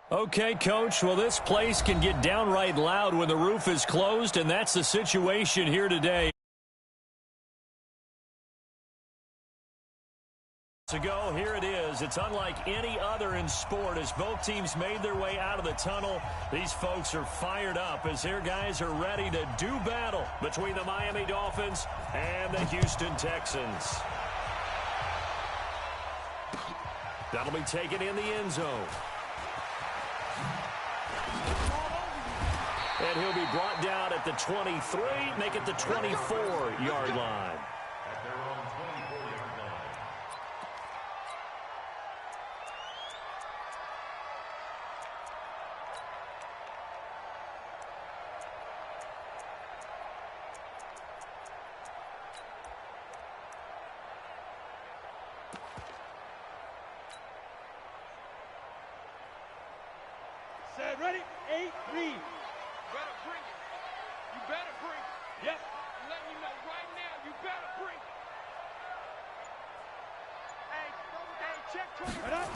Okay, Coach, well, this place can get downright loud when the roof is closed, and that's the situation here today. To go, here it is. It's unlike any other in sport as both teams made their way out of the tunnel. These folks are fired up as their guys are ready to do battle between the Miami Dolphins and the Houston Texans. That'll be taken in the end zone. And he'll be brought down at the 23, make it the 24-yard line. At their own 24-yard line. Set, ready, 8, read. Better bring it. You better bring it. Yep. I'm letting you know right now, you better bring it. Hey, check 20. Right up.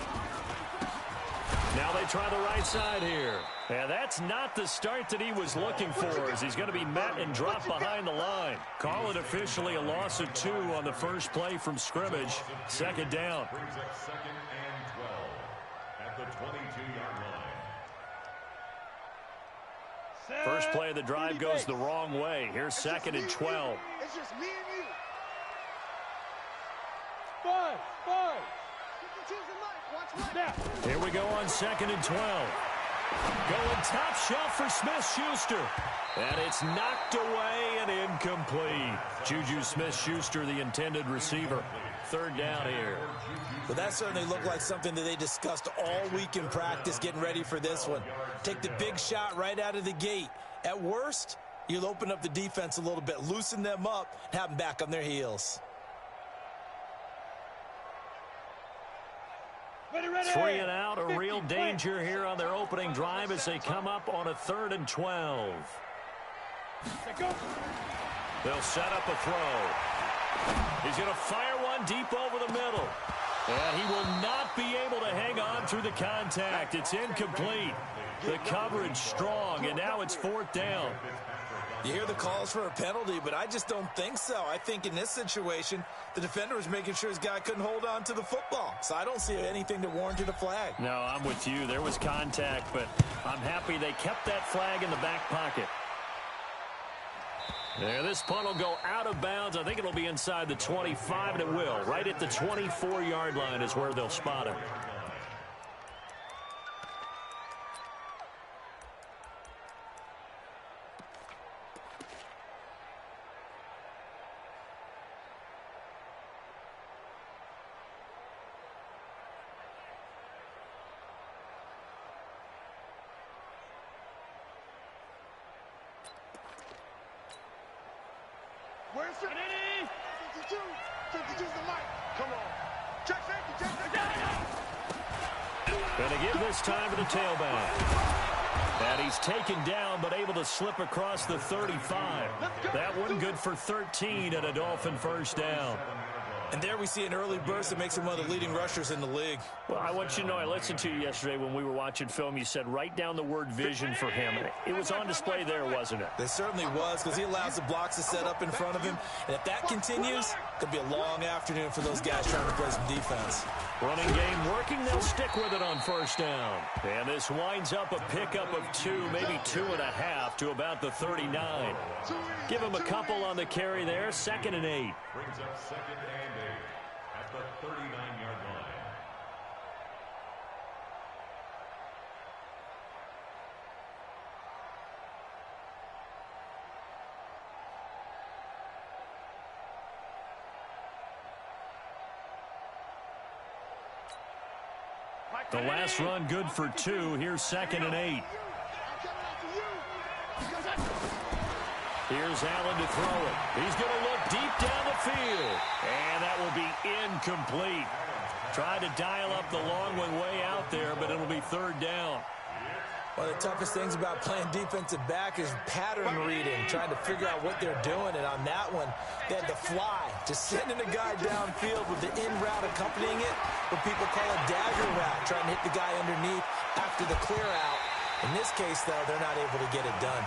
Now they try the right side here. And that's not the start that he was looking for, as he's going to be met and dropped behind the line. Call it officially a loss of 2 on the first play from scrimmage. Second down. Brings up 2nd and 12 at the 22-yard line. First play of the drive goes the wrong way. Here's 2nd and 12. It's just me and you. 5. You can choose the mic. Watch right. Here we go on 2nd and 12. Going top shelf for Smith-Schuster. And it's knocked away and incomplete. Juju Smith-Schuster, the intended receiver. Third down here. Well, that certainly looked like something that they discussed all week in practice, getting ready for this one. Take the big shot right out of the gate. At worst, you'll open up the defense a little bit, loosen them up, and have them back on their heels. Ready. 3 and out, a real danger here on their opening drive as they come up on a 3rd and 12. They'll set up a throw. He's going to fire one deep over the middle. And he will not be able to hang on through the contact. It's incomplete. The coverage strong, and now it's 4th down. You hear the calls for a penalty, but I just don't think so. I think in this situation, the defender was making sure his guy couldn't hold on to the football. So I don't see anything that warranted a flag. No, I'm with you. There was contact, but I'm happy they kept that flag in the back pocket. There, this punt will go out of bounds. I think it'll be inside the 25, and it will. Right at the 24-yard line is where they'll spot him. Where's it? 52. 52's the mic. Come on. Check safety. Going to give this time to the tailback. And he's taken down, but able to slip across the 35. That one good for 13 and a Dolphin first down. And there we see an early burst that makes him one of the leading rushers in the league. Well, I want you to know, I listened to you yesterday when we were watching film. You said write down the word vision for him. It was on display there, wasn't it? It certainly was, because he allows the blocks to set up in front of him. And if that continues, it could be a long afternoon for those guys trying to play some defense. Running game working. They'll stick with it on first down. And this winds up a pickup of 2, maybe 2.5 to about the 39. Give him a couple on the carry there. 2nd and 8. Brings up 2nd and 8 at the 39-yard line. The last run good for 2. Here's 2nd and 8. Here's Allen to throw it. He's going to look deep down the field. And that will be incomplete. Tried to dial up the long one way out there, but it'll be 3rd down. One of the toughest things about playing defensive back is pattern reading, trying to figure out what they're doing. And on that one, they had the fly, just sending a guy downfield with the in route accompanying it, what people call a dagger route, trying to hit the guy underneath after the clear out. In this case, though, they're not able to get it done.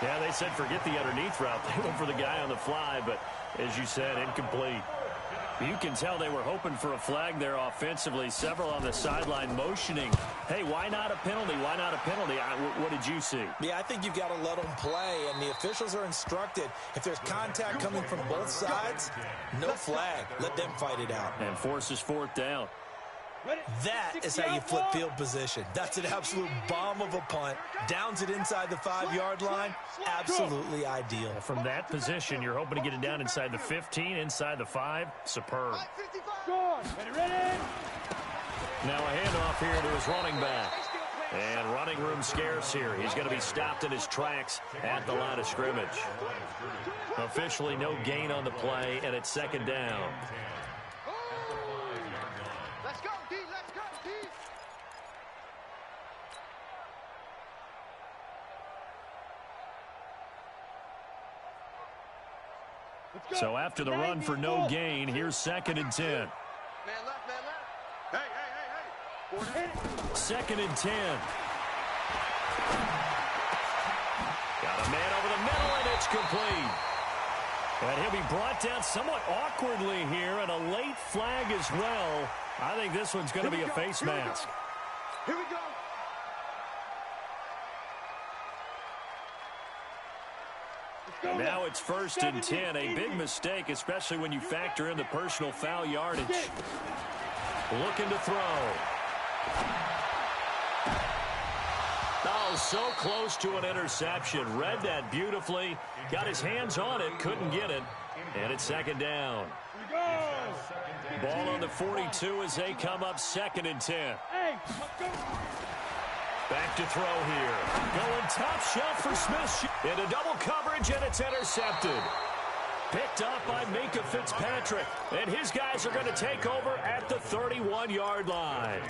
Yeah, they said forget the underneath route. They went for the guy on the fly, but as you said, incomplete. You can tell they were hoping for a flag there offensively. Several on the sideline motioning. Hey, why not a penalty? Why not a penalty? What did you see? Yeah, I think you've got to let them play, and the officials are instructed. If there's contact coming from both sides, no flag. Let them fight it out. And forces fourth down. That is how you flip field position. That's an absolute bomb of a punt. Downs it inside the 5-yard line. Absolutely ideal. From that position, you're hoping to get it down inside the 15, inside the 5. Superb. Now a handoff here to his running back. And running room scarce here. He's going to be stopped in his tracks at the line of scrimmage. Officially no gain on the play, and it's second down. So after the run for no gain, here's second and 10. Man left, man left. Hey. Second and 10. Got a man over the middle, and it's complete. And he'll be brought down somewhat awkwardly here, and a late flag as well. I think this one's going to be a face mask. Here we go. And now it's first and 10. A big mistake, especially when you factor in the personal foul yardage. Looking to throw. Oh, so close to an interception. Read that beautifully. Got his hands on it. Couldn't get it. And it's second down. Ball on the 42 as they come up second and 10. Back to throw here. Going top shelf for Smith. Into double coverage, and it's intercepted. Picked up by Minka Fitzpatrick. And his guys are going to take over at the 31-yard line.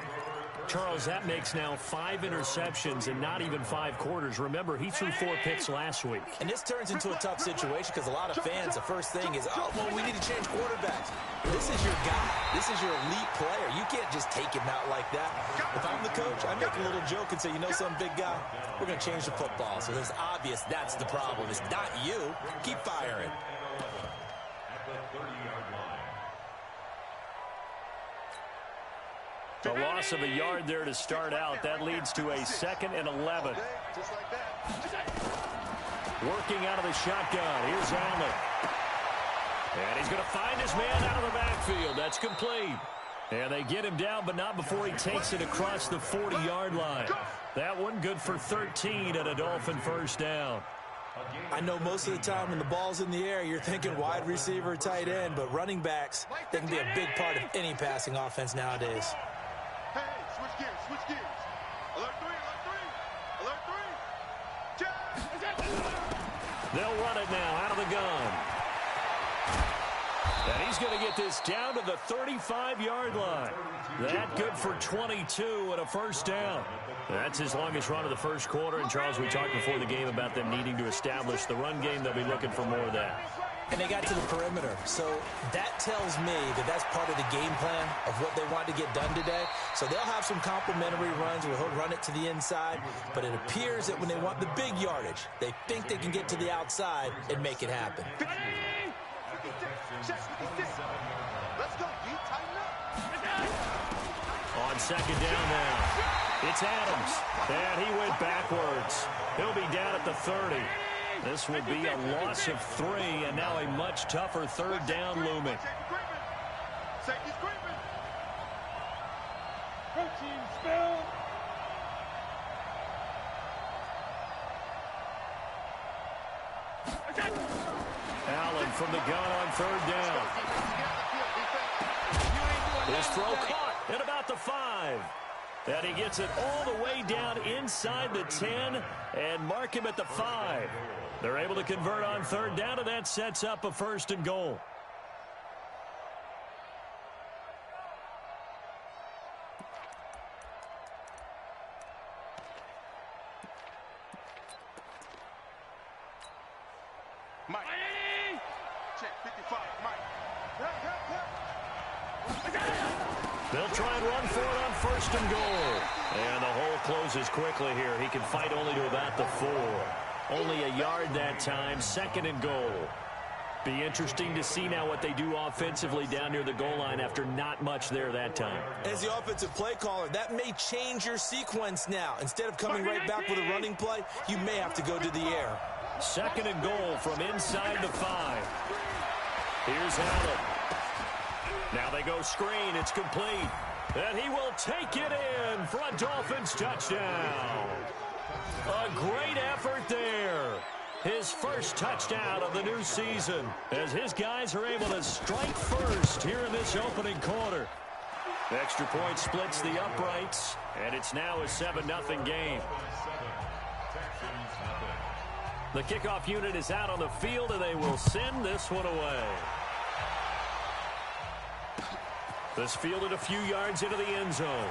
Charles, that makes now 5 interceptions in not even 5 quarters. Remember, he threw 4 picks last week. And this turns into a tough situation because a lot of fans, the first thing is, oh, well, we need to change quarterbacks. This is your guy. This is your elite player. You can't just take him out like that. If I'm the coach, I make a little joke and say, you know some big guy? We're going to change the football. So it's obvious that's the problem. It's not you. Keep firing. A loss of a yard there to start out. That leads to a second and 11. Working out of the shotgun. Here's Allen. And he's going to find his man out of the backfield. That's complete. And they get him down, but not before he takes it across the 40-yard line. That one good for 13 and a Dolphin first down. I know most of the time when the ball's in the air, you're thinking wide receiver, tight end, but running backs, they can be a big part of any passing offense nowadays. Hey, switch gears, switch gears. Alert 3, alert 3, alert 3. Check. They'll run it now out of the gun. And he's going to get this down to the 35-yard line. That good for 22 and a first down. That's his longest run of the first quarter. And, Charles, we talked before the game about them needing to establish the run game. They'll be looking for more of that. And they got to the perimeter. So that tells me that that's part of the game plan of what they want to get done today. So they'll have some complimentary runs where he'll run it to the inside. But it appears that when they want the big yardage, they think they can get to the outside and make it happen. Let's go, D. Tighten up. On second down now. It's Adams. And he went backwards. He'll be down at the 30. This will be a loss of 3, and now a much tougher third down looming. Safety's creeping. Protein spill. Allen from the gun on third down. His throw caught at about the 5. And he gets it all the way down inside the 10 and mark him at the 5. They're able to convert on third down, and that sets up a first and goal. Mike. Check 55, Mike. They'll try and run for it on 1st and goal. And the hole closes quickly here. He can fight only to about the 4. Only a yard that time, 2nd and goal. Be interesting to see now what they do offensively down near the goal line after not much there that time. As the offensive play caller, that may change your sequence now. Instead of coming right back with a running play, you may have to go to the air. 2nd and goal from inside the 5. Here's Allen. Now they go screen. It's complete. And he will take it in for a Dolphins touchdown. A great effort there. His first touchdown of the new season as his guys are able to strike first here in this opening quarter. Extra point splits the uprights, and it's now a 7-0 game. The kickoff unit is out on the field, and they will send this one away. This fielded a few yards into the end zone.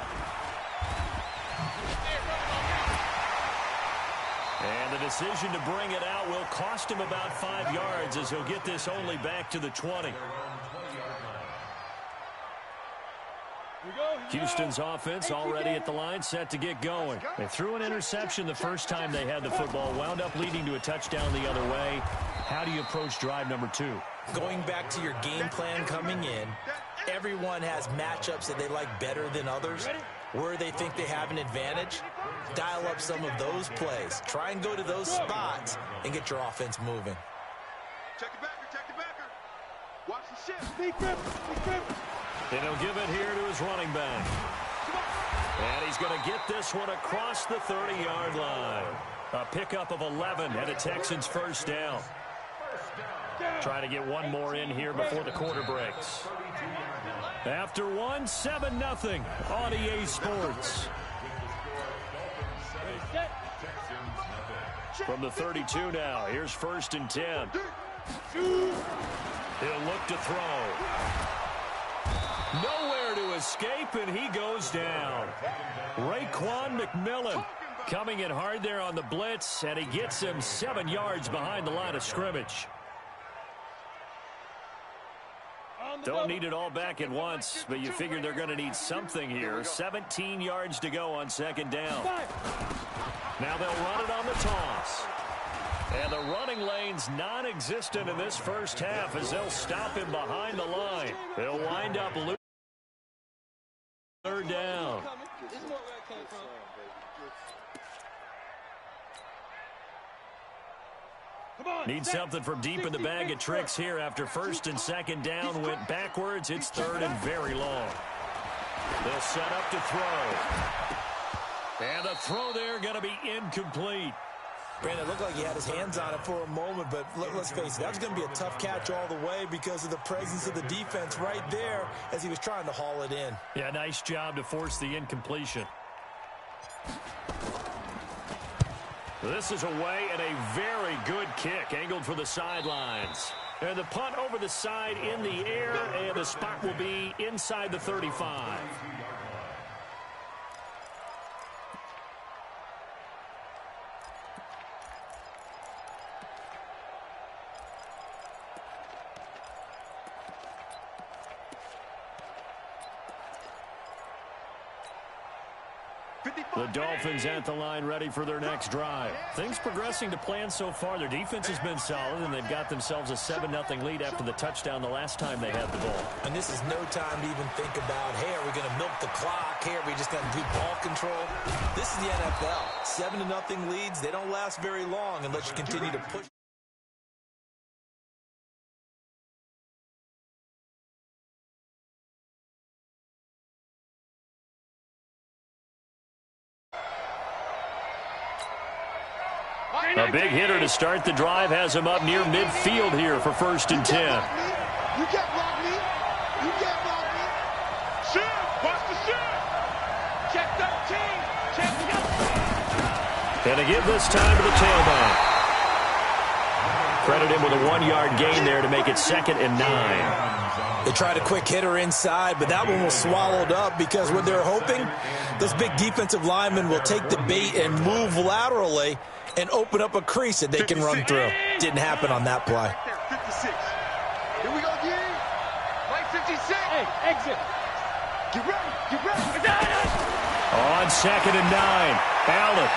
And the decision to bring it out will cost him about 5 yards as he'll get this only back to the 20. Houston's offense already at the line, set to get going. They threw an interception the first time they had the football, wound up leading to a touchdown the other way. How do you approach drive number 2? Going back to your game plan coming in, everyone has matchups that they like better than others. Where they think they have an advantage, dial up some of those plays. Try and go to those spots and get your offense moving. Check the backer, check the backer. Watch the shift. And he'll give it here to his running back. And he's going to get this one across the 30-yard line. A pickup of 11 and a Texans first down. Trying to get one more in here before the quarter breaks. After one, 7-0 on EA Sports. From the 32 now, here's 1st and 10. He'll look to throw. Nowhere to escape, and he goes down. Raekwon McMillan coming in hard there on the blitz, and he gets him 7 yards behind the line of scrimmage. Don't need it all back at once, but you figure they're going to need something here. 17 yards to go on 2nd down. Now they'll run it on the toss. And the running lane's non-existent in this first half as they'll stop him behind the line. They'll wind up losing 3rd down. Need something from deep in the bag of tricks here after 1st and 2nd down went backwards. It's 3rd and very long. They'll set up to throw. And the throw there going to be incomplete. Brandon, it looked like he had his hands on it for a moment, but let's face it, that was going to be a tough catch all the way because of the presence of the defense right there as he was trying to haul it in. Yeah, nice job to force the incompletion. This is away and a very good kick angled for the sidelines. And the punt over the side in the air, and the spot will be inside the 35. The Dolphins at the line ready for their next drive. Things progressing to plan so far. Their defense has been solid, and they've got themselves a 7-0 lead after the touchdown the last time they had the ball. And this is no time to even think about, hey, are we going to milk the clock? Hey, are we just going to do ball control? This is the NFL. 7-0 leads, they don't last very long unless you continue to push. A big hitter to start the drive has him up near midfield here for 1st and 10. You can't block me. You can't block me. Shift. Watch the shift. Check 13. Check 13. And to give this time to the tailback. Credit him with a 1-yard gain there to make it 2nd and 9. They tried a quick hitter inside, but that one was swallowed up because what they're hoping, those big defensive linemen will take the bait and move laterally and open up a crease that they can run through. Didn't happen on that play. 56. Here we go, D. Right 56. Hey, exit. Get ready. Get ready. On 2nd and 9. Allen.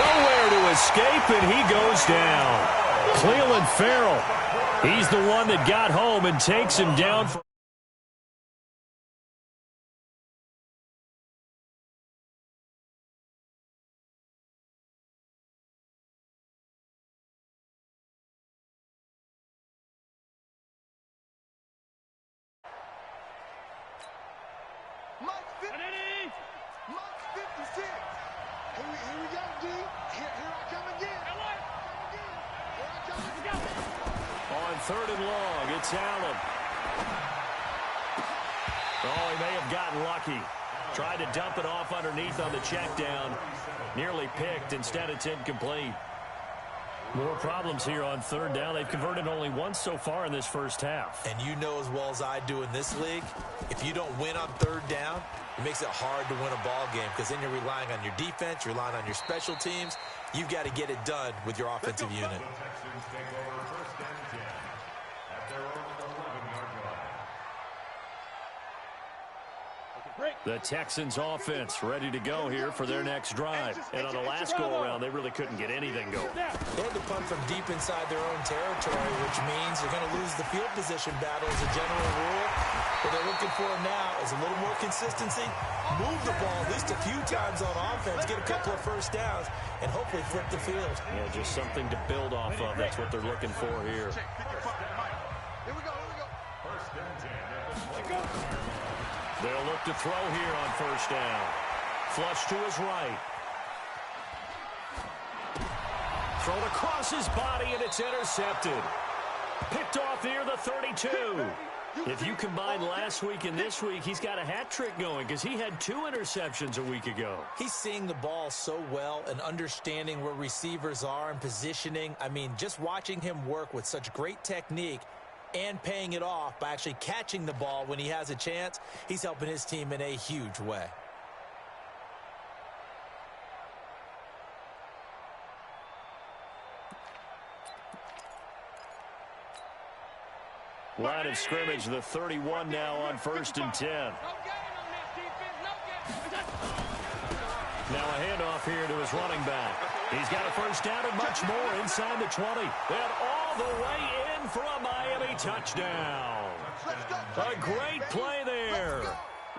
Nowhere to escape, and he goes down. Cleveland Farrell. He's the one that got home and takes him down for Mike 56. Here we go, D. Here I come again. Here I come again. on 3rd and long. It's Allen. Oh, he may have gotten lucky. Tried to dump it off underneath on the check down. Nearly picked. Instead, it's incomplete. More problems here on 3rd down. They've converted only once so far in this first half. And you know as well as I do in this league, if you don't win on 3rd down, it makes it hard to win a ball game because then you're relying on your defense, you're relying on your special teams. You've got to get it done with your offensive unit. The Texans take over 1st and 10 at their own 11-yard line. The Texans offense ready to go here for their next drive. And on the last go-around, they really couldn't get anything going. They had to punt from deep inside their own territory, which means they're going to lose the field position battle as a general rule. What they're looking for now is a little more consistency, move the ball at least a few times on offense, get a couple of first downs, and hopefully flip the field. Yeah, just something to build off of. That's what they're looking for here. Here we go. 1st and 10 at the 20. They'll look to throw here on 1st down. Flush to his right. Thrown across his body, and it's intercepted. Picked off near the 32. If you combine last week and this week, he's got a hat trick going because he had 2 interceptions a week ago. He's seeing the ball so well and understanding where receivers are and positioning. I mean, just watching him work with such great technique and paying it off by actually catching the ball when he has a chance, he's helping his team in a huge way. Line of scrimmage, the 31 now on 1st and 10. Now a handoff here to his running back. He's got a first down and much more inside the 20. And all the way in for a Miami touchdown. A great play there.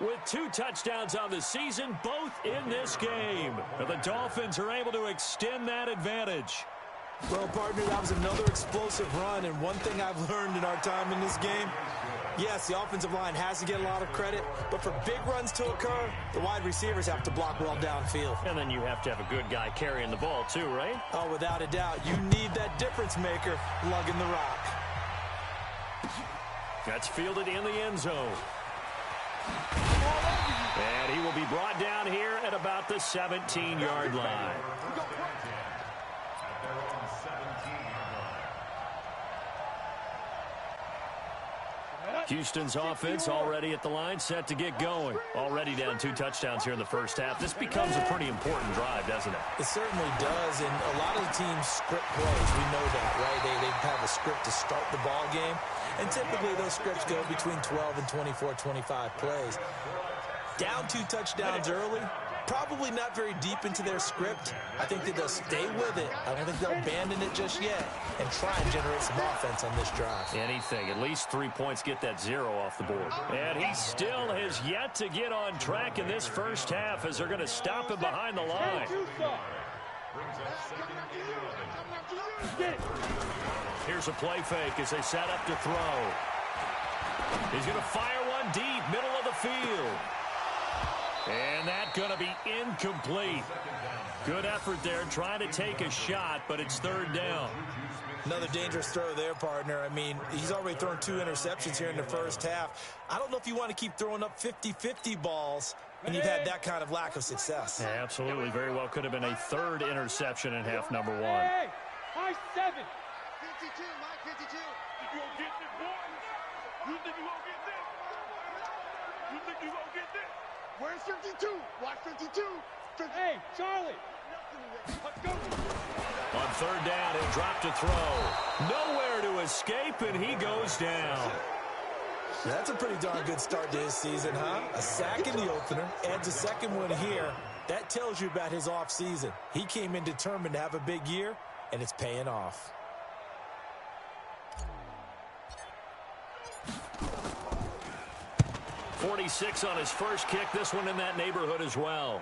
With 2 touchdowns on the season, both in this game. And the Dolphins are able to extend that advantage. Well, partner, that was another explosive run, and one thing I've learned in our time in this game, yes, the offensive line has to get a lot of credit, but for big runs to occur, the wide receivers have to block well downfield. And then you have to have a good guy carrying the ball too, right? Oh, without a doubt. You need that difference maker lugging the rock. That's fielded in the end zone. And he will be brought down here at about the 17-yard line. Houston's offense already at the line, set to get going. Already down 2 touchdowns here in the first half. This becomes a pretty important drive, doesn't it? It certainly does, and a lot of the teams script plays. We know that, right? They have a script to start the ball game, and typically those scripts go between 12 and 24, 25 plays. Down 2 touchdowns early, probably not very deep into their script. I think that they'll stay with it. I don't think they'll abandon it just yet and try and generate some offense on this drive. Anything. At least 3 points, get that 0 off the board. And he still has yet to get on track in this first half as they're going to stop him behind the line. Here's a play fake as they set up to throw. He's going to fire one deep, middle of the field. And that's going to be incomplete. Good effort there, trying to take a shot, but it's 3rd down. Another dangerous throw there, partner. I mean, he's already thrown 2 interceptions here in the first half. I don't know if you want to keep throwing up 50-50 balls when you've had that kind of lack of success. Yeah, absolutely. Very well could have been a 3rd interception in half number 1. Hey, high 7. 52, Mike, 52. You gonna get this, boy? You think you gonna get this? You think you gonna get this? Where's 52? Watch 52. Hey, Charlie. On third down, he'll drop to throw. Nowhere to escape, and he goes down. That's a pretty darn good start to his season, huh? A sack in the opener, adds a second one here. That tells you about his offseason. He came in determined to have a big year, and it's paying off. .46 on his first kick. This one in that neighborhood as well.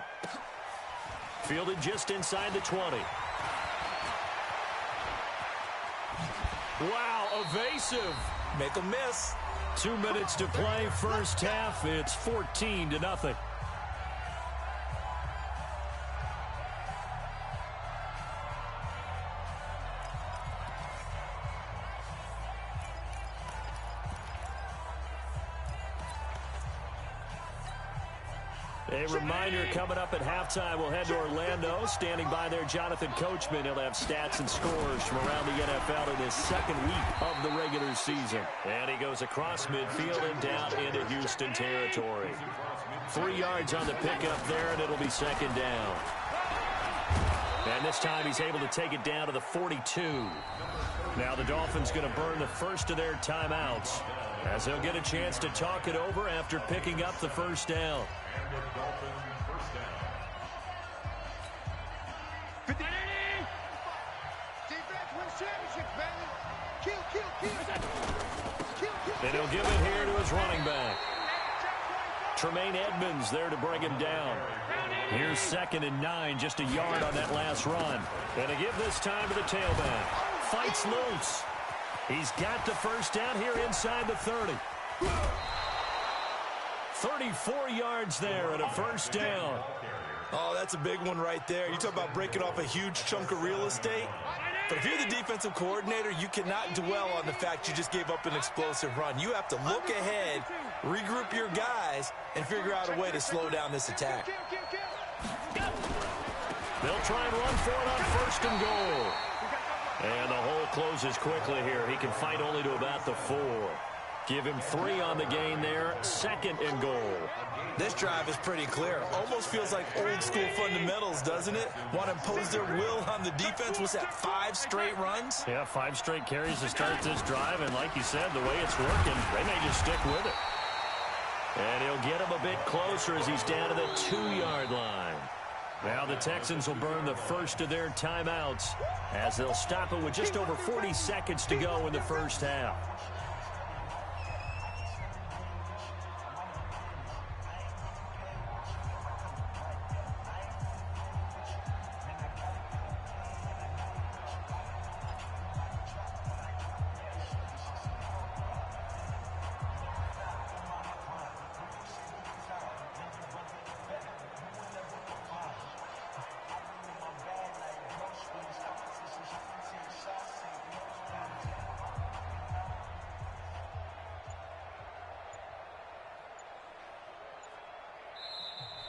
Fielded just inside the 20. Wow, evasive. Make him miss. 2 minutes to play, first half. It's 14-0. A reminder coming up at halftime, we'll head to Orlando. Standing by there, Jonathan Coachman. He'll have stats and scores from around the NFL in his second week of the regular season. And he goes across midfield and down into Houston territory. 3 yards on the pickup there, and it'll be second down. And this time he's able to take it down to the 42. Now the Dolphins going to burn the first of their timeouts, as they'll get a chance to talk it over after picking up the first down. And he'll give it here to his running back. Tremaine Edmonds there to bring him down. Here's 2nd and 9, just a yard on that last run. And to give this time to the tailback. Fights loose. He's got the first down here inside the 30. 34 yards there and a first down. Oh, that's a big one right there. You talk about breaking off a huge chunk of real estate. But if you're the defensive coordinator, you cannot dwell on the fact you just gave up an explosive run. You have to look ahead, regroup your guys, and figure out a way to slow down this attack. They'll try and run for it on 1st and goal. And the hole closes quickly here. He can fight only to about the 4. Give him 3 on the gain there. 2nd and goal. This drive is pretty clear. Almost feels like old school fundamentals, doesn't it? Want to impose their will on the defense. What's that, 5 straight runs? Yeah, 5 straight carries to start this drive. And like you said, the way it's working, they may just stick with it. And he'll get him a bit closer as he's down to the 2-yard line. Now the Texans will burn the first of their timeouts as they'll stop it with just over 40 seconds to go in the first half.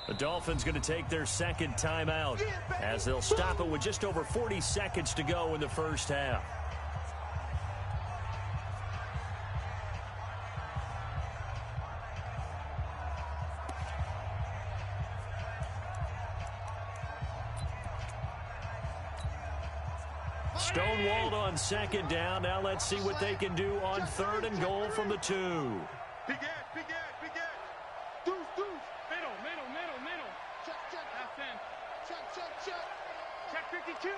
The Dolphins going to take their 2nd timeout as they'll stop it with just over 40 seconds to go in the first half. Stonewalled on 2nd down. Now let's see what they can do on 3rd and goal from the 2. Big Ed. Deuce. Middle. Check. Half 10. Check 52.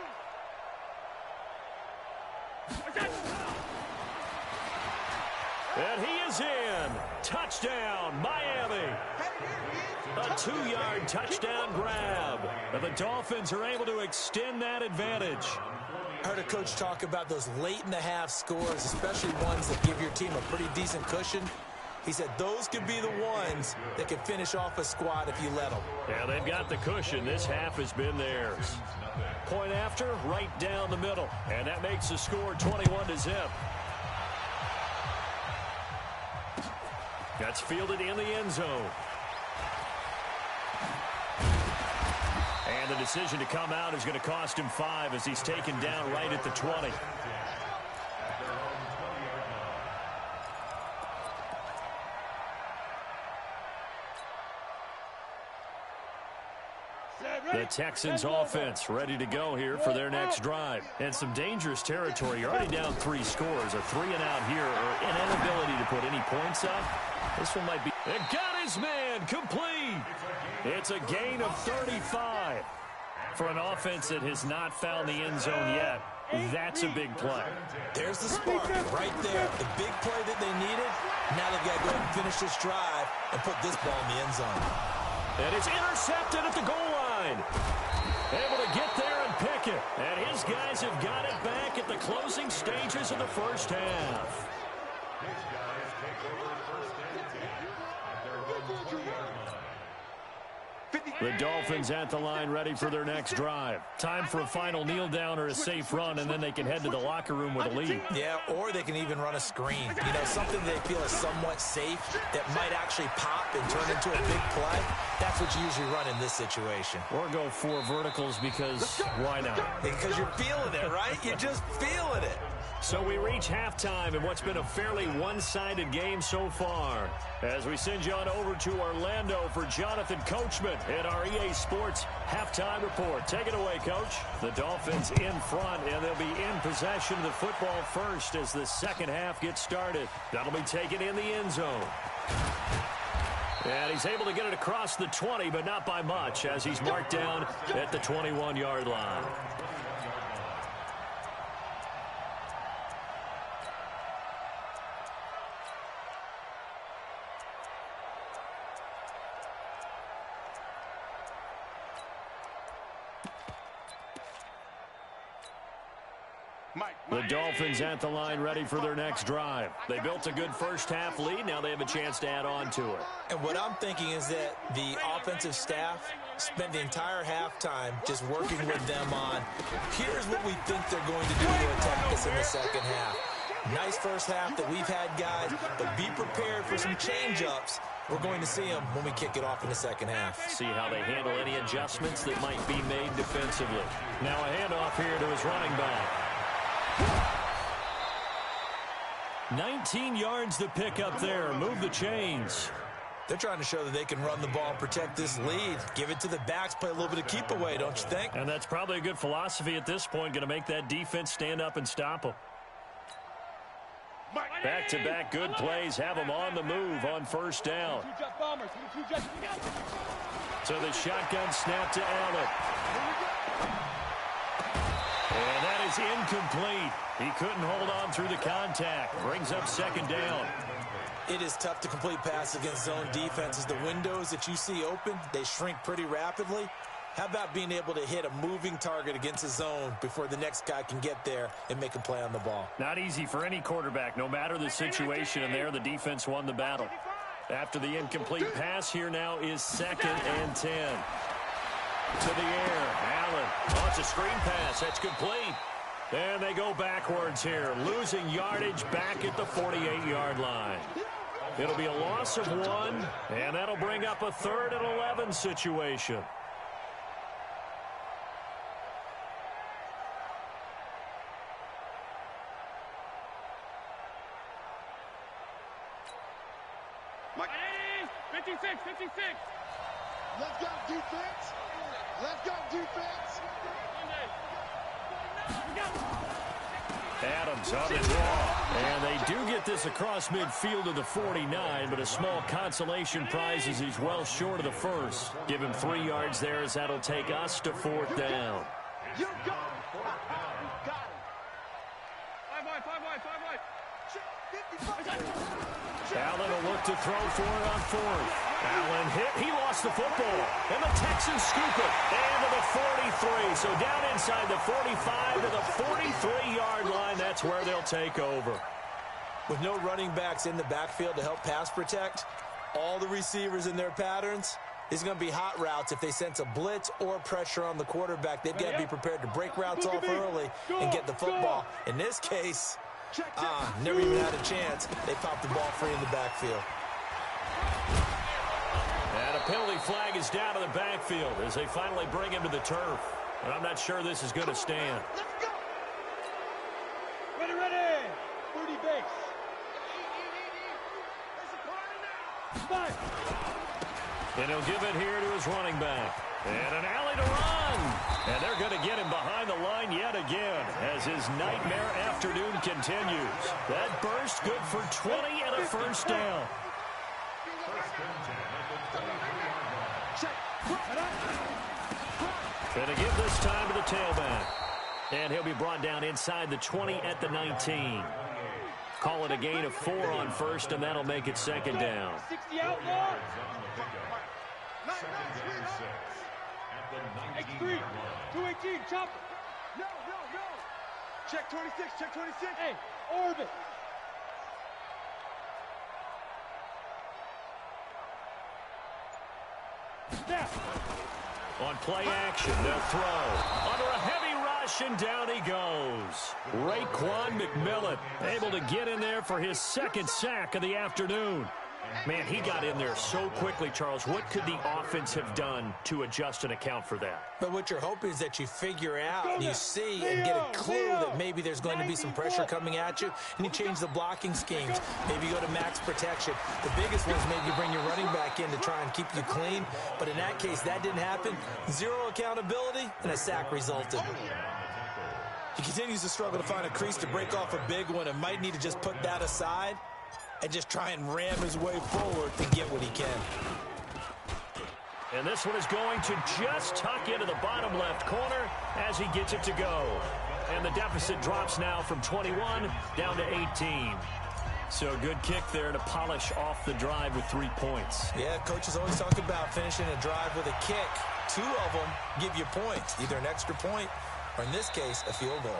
And he is in. Touchdown, Miami. A 2-yard touchdown grab. And the Dolphins are able to extend that advantage. I heard a coach talk about those late-in-the-half scores, especially ones that give your team a pretty decent cushion. He said those could be the ones that can finish off a squad if you let them. Yeah, they've got the cushion. This half has been theirs. Point after, right down the middle. And that makes the score 21-0. That's fielded in the end zone. And the decision to come out is going to cost him 5 as he's taken down right at the 20. The Texans offense ready to go here for their next drive. And some dangerous territory. You're already down 3 scores. A 3 and out here, or an inability to put any points up. This one might be. And got his man complete. It's a gain of 35. For an offense that has not found the end zone yet, that's a big play. There's the spark right there. The big play that they needed. Now they've got to go ahead and finish this drive and put this ball in the end zone. And it's intercepted at the goal line. Able to get there and pick it. And his guys have got it back at the closing stages of the first half. His guys take over first and 10 at their own 20-yard line. The Dolphins at the line ready for their next drive. Time for a final kneel down or a safe run, and then they can head to the locker room with a lead. Yeah, or they can even run a screen. You know, something they feel is somewhat safe that might actually pop and turn into a big play. That's what you usually run in this situation. Or go 4 verticals because why not? Because you're feeling it, right? You're just feeling it. So we reach halftime in what's been a fairly one-sided game so far. As we send you on over to Orlando for Jonathan Coachman at our EA Sports Halftime Report. Take it away, Coach. The Dolphins in front, and they'll be in possession of the football first as the second half gets started. That'll be taken in the end zone. And he's able to get it across the 20, but not by much, as he's marked down at the 21-yard line. The Dolphins at the line ready for their next drive. They built a good first-half lead. Now they have a chance to add on to it. And what I'm thinking is that the offensive staff spent the entire halftime just working with them on, here's what we think they're going to do to attack us in the second half. Nice first half that we've had, guys, but be prepared for some change-ups. We're going to see them when we kick it off in the second half. See how they handle any adjustments that might be made defensively. Now a handoff here to his running back. 19 yards to pick up there. Move the chains. They're trying to show that they can run the ball and protect this lead. Give it to the backs, play a little bit of keep away, don't you think? And that's probably a good philosophy at this point. Going to make that defense stand up and stop them. Back-to-back good plays have them on the move on first down. So the shotgun snap to Allen. And that is incomplete. He couldn't hold on through the contact. Brings up second down. It is tough to complete passes against zone defenses. The windows that you see open, they shrink pretty rapidly. How about being able to hit a moving target against a zone before the next guy can get there and make a play on the ball? Not easy for any quarterback, no matter the situation. And there, the defense won the battle. After the incomplete pass, here now is 2nd and 10. To the air, Allen. Oh, it's a screen pass. That's complete. And they go backwards here, losing yardage back at the 48-yard line. It'll be a loss of 1, and that'll bring up a 3rd and 11 situation. Mike. 56. Let's go, defense. Let's go, defense. Adams on the draw. And they do get this across midfield to the 49, but a small consolation prize as he's well short of the first. Give him 3 yards there as that'll take us to 4th down. You got it. You got it. 5 wide. Allen will look to throw for it on 4th. Allen hit. He lost the football. And the Texans scoop it. And to the 43. So down inside the 45 to the 43-yard line. That's where they'll take over. With no running backs in the backfield to help pass protect, all the receivers in their patterns, is going to be hot routes. If they sense a blitz or pressure on the quarterback, they've got to be prepared to break routes off early and get the football. In this case, never even had a chance. They popped the ball free in the backfield. And a penalty flag is down to the backfield as they finally bring him to the turf. But I'm not sure this is going to stand. Let's go. Ready. 30 base. It's a party now. And he'll give it here to his running back. And an alley to run. And they're going to get him behind the line yet again as his nightmare afternoon continues. That burst good for 20 and a first down. Going to give this time to the tailback. And he'll be brought down inside the 20 at the 19. Call it a gain of 4 on first, and that'll make it second down. 60 outlaw. X3, 218, chop. No. Check 26, check 26. Hey, orbit. Snap. On play action, they'll throw. Under a heavy rush, and down he goes. Raekwon McMillan able to get in there for his second sack of the afternoon. Man, he got in there so quickly, Charles. What could the offense have done to adjust and account for that? But what you're hoping is that you figure out and you see and get a clue that maybe there's going to be some pressure coming at you, and you change the blocking schemes. Maybe you go to max protection. The biggest one is maybe you bring your running back in to try and keep you clean. But in that case, that didn't happen. Zero accountability, and a sack resulted. He continues to struggle to find a crease to break off a big one and might need to just put that aside and just try and ram his way forward to get what he can. And this one is going to just tuck into the bottom left corner as he gets it to go. And the deficit drops now from 21 down to 18. So a good kick there to polish off the drive with 3 points. Yeah, coaches always talk about finishing a drive with a kick. 2 of them give you points, either an extra point or, in this case, a field goal.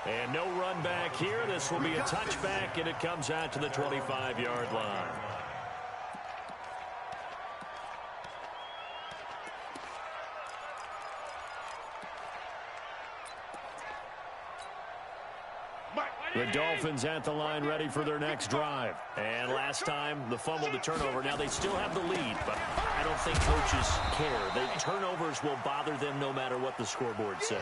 And no run back here. This will be a touchback, and it comes out to the 25-yard line. The Dolphins at the line ready for their next drive. And last time, the fumble, the turnover. Now they still have the lead, but I don't think coaches care. The turnovers will bother them no matter what the scoreboard says.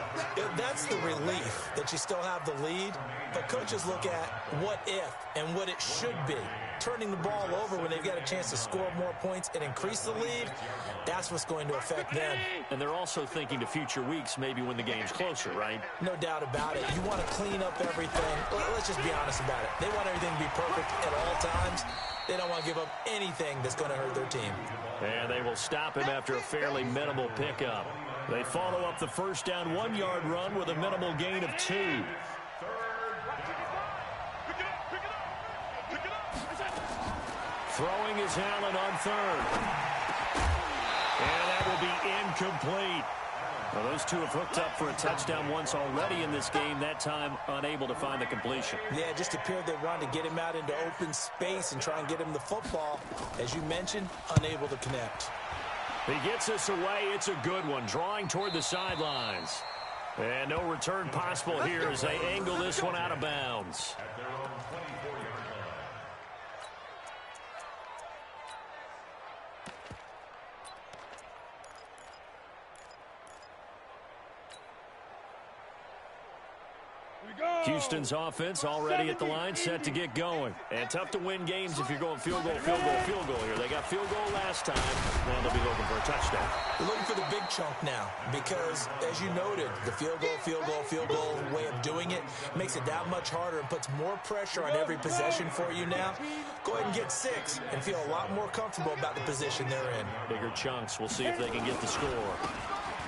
That's the relief that you still have the lead, but coaches look at what if and what it should be. Turning the ball over when they've got a chance to score more points and increase the lead, that's what's going to affect them. And they're also thinking to future weeks, maybe when the game's closer, right? No doubt about it. You want to clean up everything. Let's just be honest about it. They want everything to be perfect at all times. They don't want to give up anything that's going to hurt their team. And they will stop him after a fairly minimal pickup. They follow up the first down 1-yard run with a minimal gain of 2. Throwing is Allen on third. And that will be incomplete. Well, those two have hooked up for a touchdown once already in this game, that time unable to find the completion. Yeah, it just appeared they wanted to get him out into open space and try and get him the football. As you mentioned, unable to connect. He gets this away. It's a good one, drawing toward the sidelines. And no return possible here as they angle this one out of bounds. Houston's offense already at the line, set to get going. And tough to win games if you're going field goal here. They got field goal last time. Now they'll be looking for a touchdown. They're looking for the big chunk now because, as you noted, the field goal way of doing it makes it that much harder and puts more pressure on every possession for you now. Go ahead and get 6 and feel a lot more comfortable about the position they're in. Bigger chunks. We'll see if they can get the score.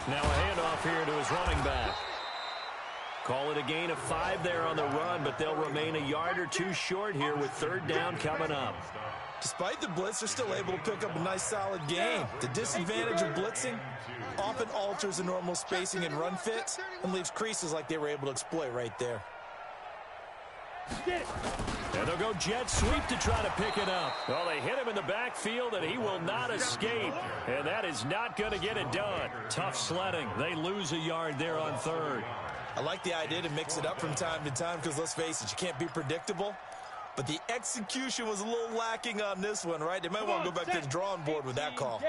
Now a handoff here to his running back. Call it a gain of 5 there on the run, but they'll remain a yard or 2 short here with third down coming up. Despite the blitz, they're still able to pick up a nice solid gain. The disadvantage of blitzing often alters the normal spacing and run fits and leaves creases like they were able to exploit right there. And they'll go jet sweep to try to pick it up. Well, they hit him in the backfield, and he will not escape. And that is not going to get it done. Tough sledding. They lose a yard there on third. I like the idea to mix it up from time to time because, let's face it, you can't be predictable. But the execution was a little lacking on this one, right? They might want to go back to the drawing board with that call.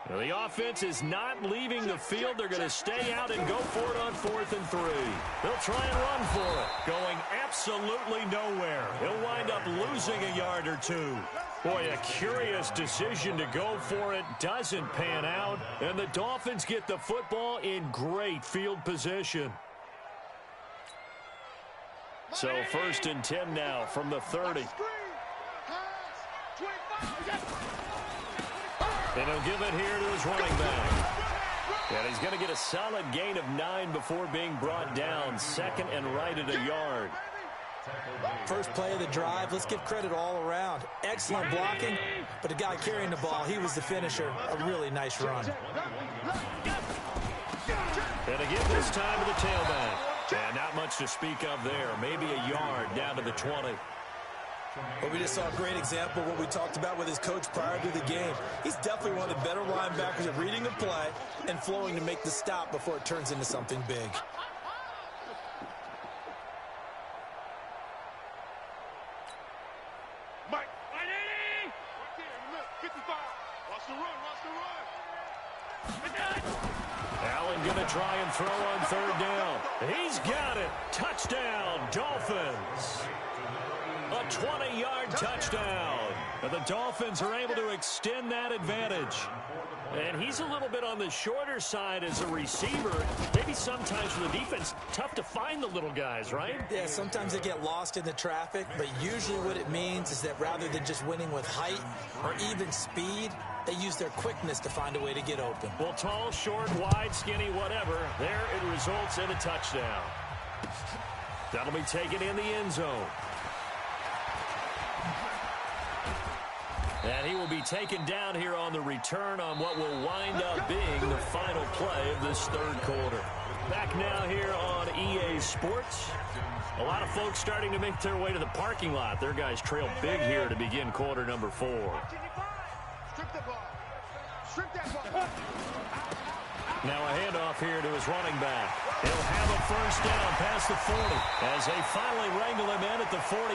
Well, the offense is not leaving the field. They're going to stay out and go for it on 4th and 3. They'll try and run for it. Going absolutely nowhere. He'll wind up losing a yard or 2. Boy, a curious decision to go for it. Doesn't pan out. And the Dolphins get the football in great field position. So 1st and 10 now from the 30. And he'll give it here to his running back. And he's going to get a solid gain of 9 before being brought down. 2nd and right at a yard. First play of the drive. Let's give credit all around. Excellent blocking, but the guy carrying the ball, he was the finisher. A really nice run. And again this time to the tailback. And not much to speak of there. Maybe a yard down to the 20. But we just saw a great example of what we talked about with his coach prior to the game. He's definitely one of the better linebackers at reading the play and flowing to make the stop before it turns into something big. Mike. Right there. Look, 55. Watch the run. Allen going to try and throw on 3rd down. He's got it. Touchdown, Dolphins. A 20-yard touchdown. And the Dolphins are able to extend that advantage. And he's a little bit on the shorter side as a receiver. Maybe sometimes for the defense, tough to find the little guys, right? Yeah, sometimes they get lost in the traffic, but usually what it means is that rather than just winning with height or even speed, they use their quickness to find a way to get open. Well, tall, short, wide, skinny, whatever, there it results in a touchdown. That'll be taken in the end zone. And he will be taken down here on the return on what will wind up being the final play of this 3rd quarter. Back now here on EA Sports. A lot of folks starting to make their way to the parking lot. Their guys trail big here to begin quarter number 4. Strip the ball. Strip that ball. Now a handoff here to his running back. He'll have a 1st down past the 40 as they finally wrangle him in at the 48.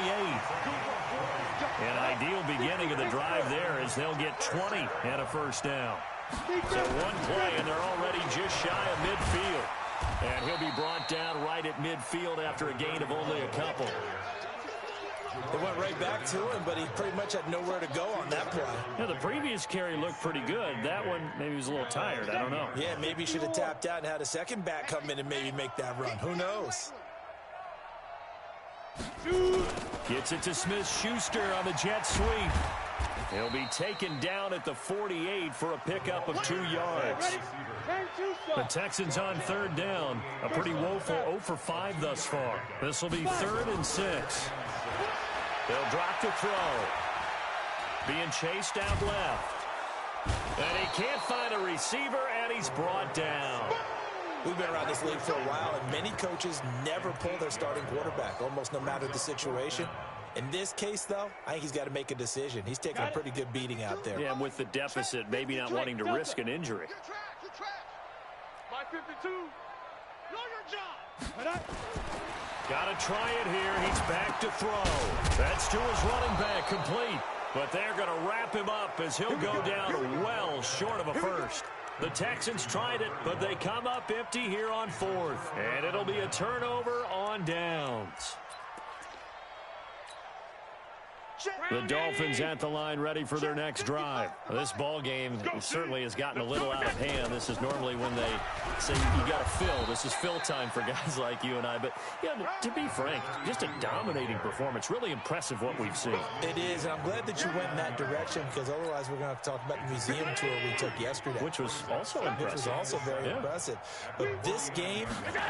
An ideal beginning of the drive there as they'll get 20 and a 1st down. So one play and they're already just shy of midfield. And he'll be brought down right at midfield after a gain of only a couple. They went right back to him, but he pretty much had nowhere to go on that play. Yeah, the previous carry looked pretty good. That one, maybe he was a little tired. I don't know. Yeah, maybe he should have tapped out and had a second back come in and maybe make that run. Who knows? Gets it to Smith-Schuster on the jet sweep. He'll be taken down at the 48 for a pickup of 2 yards. The Texans on 3rd down. A pretty woeful 0 for 5 thus far. This will be 3rd and 6. They'll drop to throw. Being chased out left. And he can't find a receiver, and he's brought down. We've been around this league for a while, and many coaches never pull their starting quarterback, almost no matter the situation. In this case, though, I think he's got to make a decision. He's taking a pretty good beating out there. Yeah, with the deficit, maybe not wanting to risk an injury. My 52. Know your job. Got to try it here. He's back to throw. That's to his running back, complete. But they're going to wrap him up as he'll go down well short of a 1st. The Texans tried it, but they come up empty here on 4th. And it'll be a turnover on downs. The Dolphins at the line ready for their next drive. This ball game certainly has gotten a little out of hand. This is normally when they say you got to fill. This is fill time for guys like you and I. But, yeah, to be frank, just a dominating performance. Really impressive what we've seen. It is, and I'm glad that you went in that direction because otherwise we're going to have to talk about the museum tour we took yesterday. Which was also impressive. Which was also very impressive. But this game,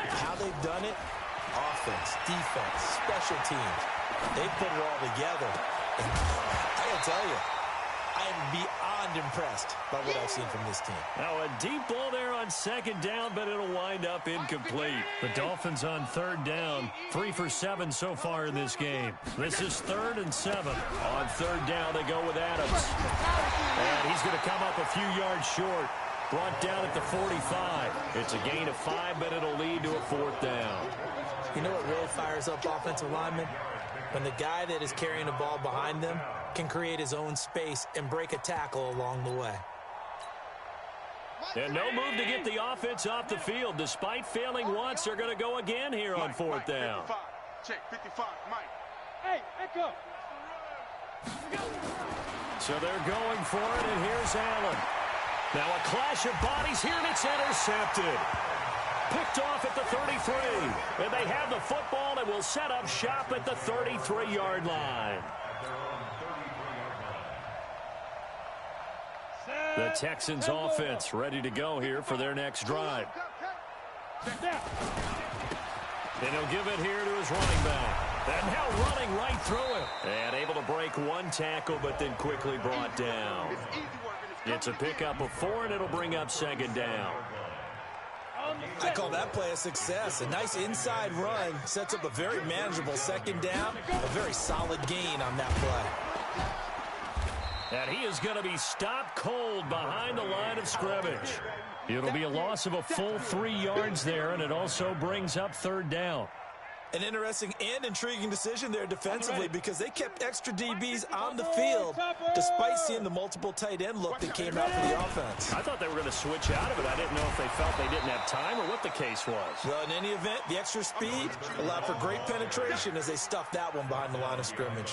how they've done it, offense, defense, special teams, they put it all together. And I gotta tell you, I am beyond impressed by what I've seen from this team. Now a deep ball there on 2nd down, but it'll wind up incomplete. The Dolphins on 3rd down, 3 for 7 so far in this game. This is 3rd and 7. On 3rd down, they go with Adams. And he's going to come up a few yards short. Brought down at the 45. It's a gain of 5, but it'll lead to a 4th down. You know what really fires up offensive linemen? When the guy that is carrying the ball behind them can create his own space and break a tackle along the way. And no move to get the offense off the field. Despite failing once, they're going to go again here on 4th down. 55. Check 55, Mike. Hey, echo. So they're going for it, and here's Allen. Now a clash of bodies here, and it's intercepted. Picked off at the 33. And they have the football and will set up shop at the 33-yard line. The Texans offense ready to go here for their next drive. And he'll give it here to his running back. And now running right through it. And able to break one tackle, but then quickly brought down. It's a pickup of 4, and it'll bring up second down. I call that play a success. A nice inside run sets up a very manageable second down. A very solid gain on that play. And he is going to be stopped cold behind the line of scrimmage. It'll be a loss of a full 3 yards there, and it also brings up third down. An interesting and intriguing decision there defensively because they kept extra DBs on the field despite seeing the multiple tight end look that came out for the offense. I thought they were going to switch out of it. I didn't know if they felt they didn't have time or what the case was. Well, in any event, the extra speed allowed for great penetration as they stuffed that one behind the line of scrimmage.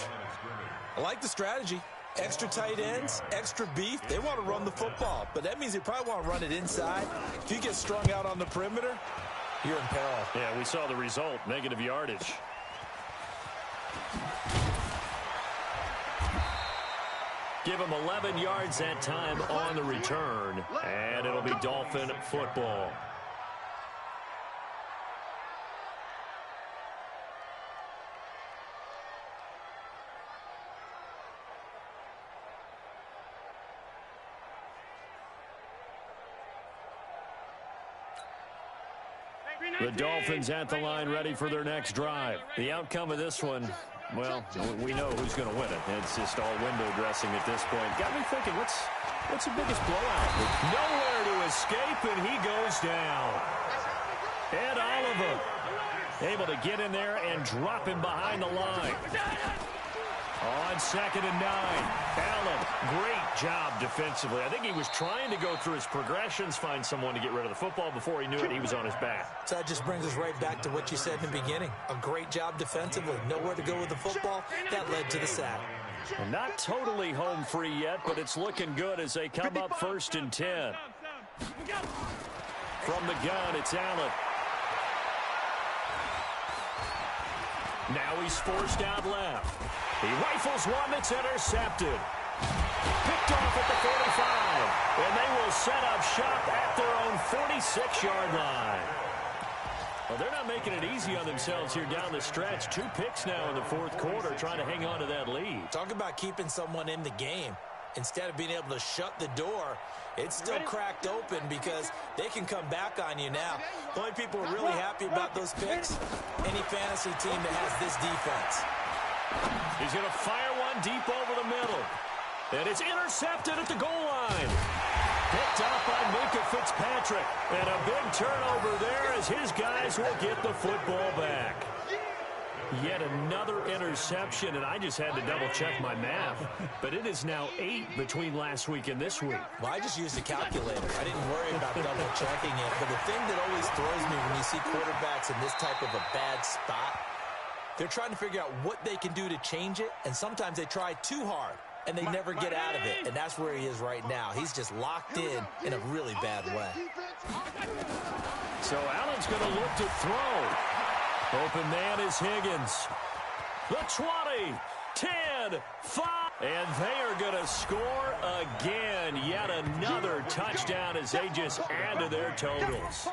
I like the strategy. Extra tight ends, extra beef. They want to run the football, but that means they probably want to run it inside. If you get strung out on the perimeter, you're in peril. Yeah, we saw the result, negative yardage. Give him 11 yards that time on the return, and it'll be Dolphin football. The Dolphins at the line ready for their next drive. The outcome of this one, well, we know who's going to win it. It's just all window dressing at this point. Got me thinking, what's the biggest blowout? Nowhere to escape, and he goes down. Ed Oliver able to get in there and drop him behind the line. On 2nd and 9, Allen, great job defensively. I think he was trying to go through his progressions, find someone to get rid of the football. Before he knew it, he was on his back. So that just brings us right back to what you said in the beginning. A great job defensively. Nowhere to go with the football. That led to the sack. Well, not totally home free yet, but it's looking good as they come up 1st and 10. From the gun, it's Allen. Now he's forced out left. He rifles one that's intercepted. Picked off at the 45. And they will set up shop at their own 46-yard line. Well, they're not making it easy on themselves here down the stretch. 2 picks now in the 4th quarter trying to hang on to that lead. Talk about keeping someone in the game. Instead of being able to shut the door, it's still cracked open because they can come back on you now. The only people who are really happy about those picks, any fantasy team that has this defense. He's going to fire one deep over the middle. And it's intercepted at the goal line. Picked up by Minka Fitzpatrick. And a big turnover there as his guys will get the football back. Yet another interception, and I just had to double-check my math. But it is now 8 between last week and this week. Well, I just used a calculator. I didn't worry about double-checking it. But the thing that always throws me when you see quarterbacks in this type of a bad spot, they're trying to figure out what they can do to change it, and sometimes they try too hard, and they never get out of it. And that's where he is right now. He's just locked in a really bad way. So Allen's going to look to throw. Open man is Higgins. The 20, 10, 5. And they are going to score again. Yet another touchdown as they just add to their totals.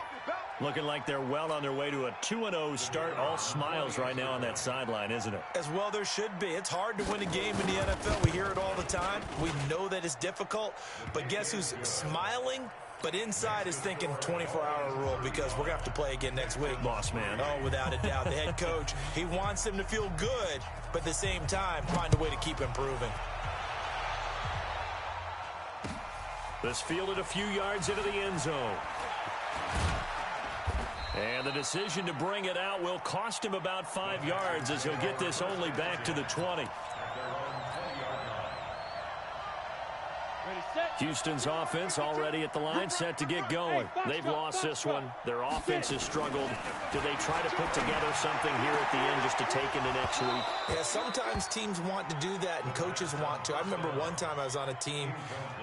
Looking like they're well on their way to a 2-0 start. All smiles right now on that sideline, isn't it? As well there should be. It's hard to win a game in the NFL. We hear it all the time. We know that it's difficult. But guess who's smiling? But inside is thinking 24-hour rule because we're going to have to play again next week. Boss man. Oh, without a doubt. The head coach, he wants them to feel good, but at the same time, find a way to keep improving. This fielded a few yards into the end zone. And the decision to bring it out will cost him about 5 yards as he'll get this only back to the 20. Houston's offense already at the line, set to get going. They've lost this one. Their offense has struggled. Do they try to put together something here at the end just to take into next week? Yeah, sometimes teams want to do that and coaches want to. I remember one time I was on a team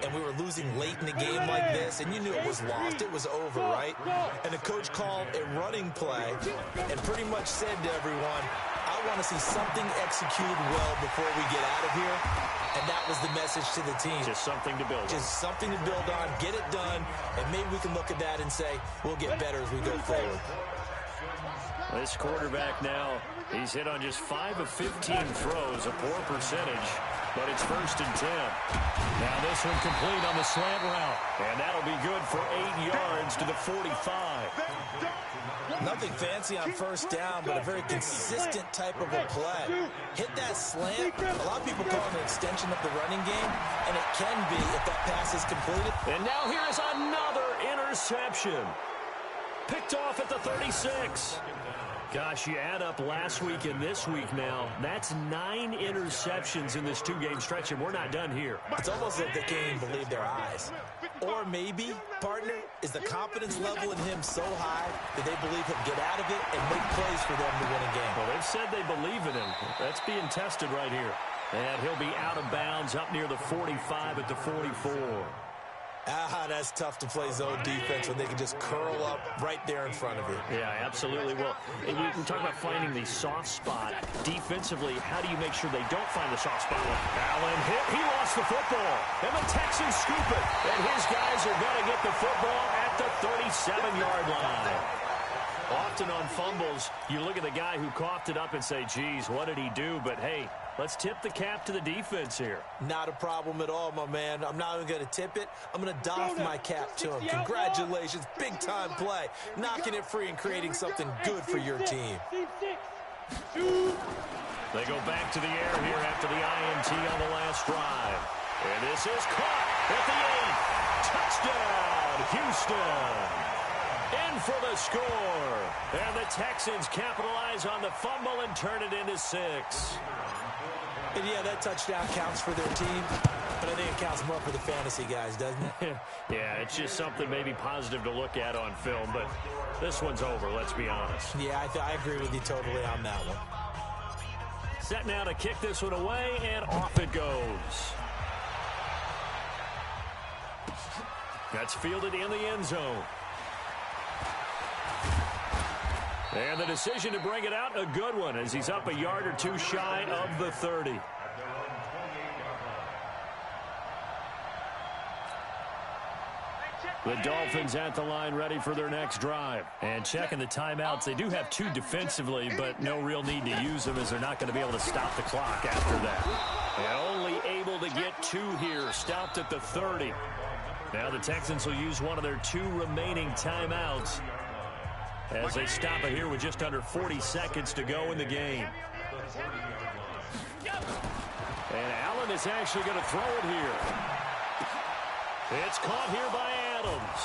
and we were losing late in the game like this, and you knew it was lost. It was over, right? And the coach called a running play and pretty much said to everyone, I want to see something executed well before we get out of here. And that was the message to the team. Just something to build on. Just something to build on, get it done, and maybe we can look at that and say, we'll get better as we go forward. This quarterback now, he's hit on just 5 of 15 throws, a poor percentage, but it's 1st and 10. Now this one complete on the slant route, and that'll be good for 8 yards to the 45. Nothing fancy on 1st down, but a very consistent type of a play. Hit that slant. A lot of people call it an extension of the running game, and it can be if that pass is completed. And now here is another interception. Picked off at the 36. Gosh, you add up last week and this week now, that's 9 interceptions in this 2-game stretch, and we're not done here. It's almost like they can't even believe their eyes. Or maybe, partner, is the confidence level in him so high that they believe he'll get out of it and make plays for them to win a game. Well, they've said they believe in him. That's being tested right here. And he'll be out of bounds up near the 45 at the 44. That's tough to play zone defense when they can just curl up right there in front of you. Yeah, absolutely. Well, we talk about finding the soft spot. Defensively, how do you make sure they don't find the soft spot? Allen hit. He lost the football. And the Texans scoop it. And his guys are going to get the football at the 37-yard line. Often on fumbles, you look at the guy who coughed it up and say, geez, what did he do? But, hey, let's tip the cap to the defense here. Not a problem at all, my man. I'm not even going to tip it. I'm going to doff my cap to him. Congratulations. Big-time play. Knocking it free and creating something good for your team. They go back to the air here after the INT on the last drive. And this is caught at the 8. Touchdown, Houston. In for the score. And the Texans capitalize on the fumble and turn it into 6. And yeah, that touchdown counts for their team, but I think it counts more for the fantasy guys, doesn't it? Yeah, it's just something maybe positive to look at on film, but this one's over, let's be honest. Yeah, I agree with you totally on that one. Set now to kick this one away, and off it goes. That's fielded in the end zone. And the decision to bring it out, a good one, as he's up a yard or two shy of the 30. The Dolphins at the line ready for their next drive. And checking the timeouts. They do have 2 defensively, but no real need to use them as they're not going to be able to stop the clock after that. And only able to get 2 here, stopped at the 30. Now the Texans will use one of their 2 remaining timeouts as they stop it here with just under 40 seconds to go in the game. And Allen is actually going to throw it here. It's caught here by Adams.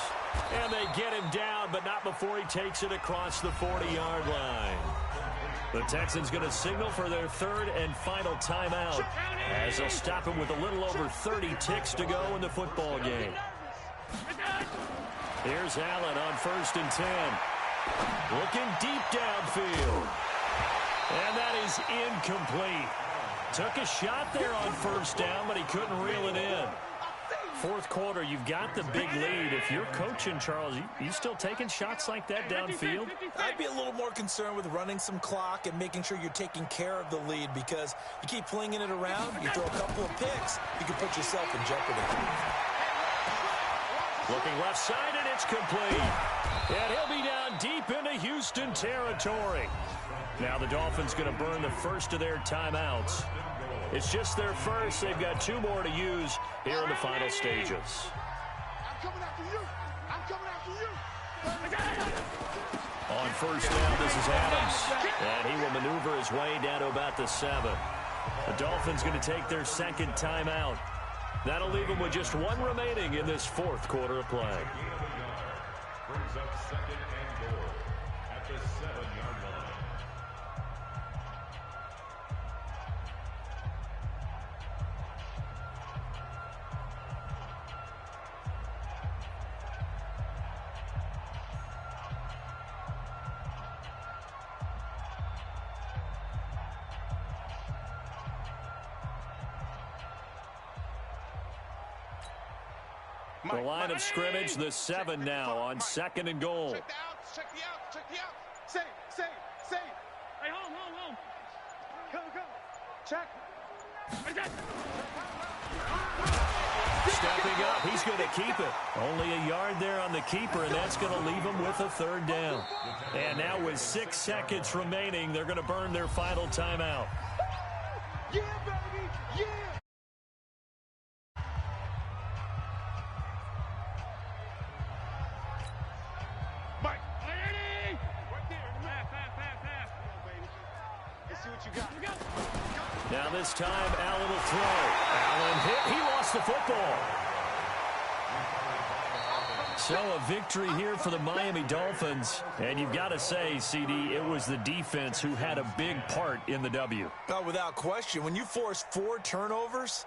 And they get him down, but not before he takes it across the 40-yard line. The Texans going to signal for their 3rd and final timeout as they'll stop him with a little over 30 ticks to go in the football game. Here's Allen on 1st and 10. Looking deep downfield. And that is incomplete. Took a shot there on 1st down, but he couldn't reel it in. 4th quarter, you've got the big lead. If you're coaching, Charles, you still taking shots like that downfield? I'd be a little more concerned with running some clock and making sure you're taking care of the lead, because you keep flinging it around, you throw a couple of picks, you can put yourself in jeopardy. Looking left side, and it's complete. And he'll be down deep into Houston territory. Now the Dolphins going to burn the first of their timeouts. It's just their first. They've got 2 more to use here in the final stages. I'm coming after you. I'm coming after you. On 1st down, this is Adams. And he will maneuver his way down to about the 7. The Dolphins going to take their 2nd timeout. That'll leave them with just 1 remaining in this 4th quarter of play. Brings up 2nd and goal at the 7-yard line. The line of scrimmage, the 7 now on 2nd and goal. Check the out, check the out, check the out. Say. Hey, home. Go. Check. Stepping up, he's going to keep it. Only a yard there on the keeper, and that's going to leave him with a 3rd down. And now with 6 seconds remaining, they're going to burn their final timeout. Yeah, baby, yeah. Mike. Right there. Pass. Let's see what you got. Now this time, Allen will throw. Allen hit. He lost the football. So a victory here for the Miami Dolphins. And you've got to say, CD, it was the defense who had a big part in the W. Without question, when you force 4 turnovers,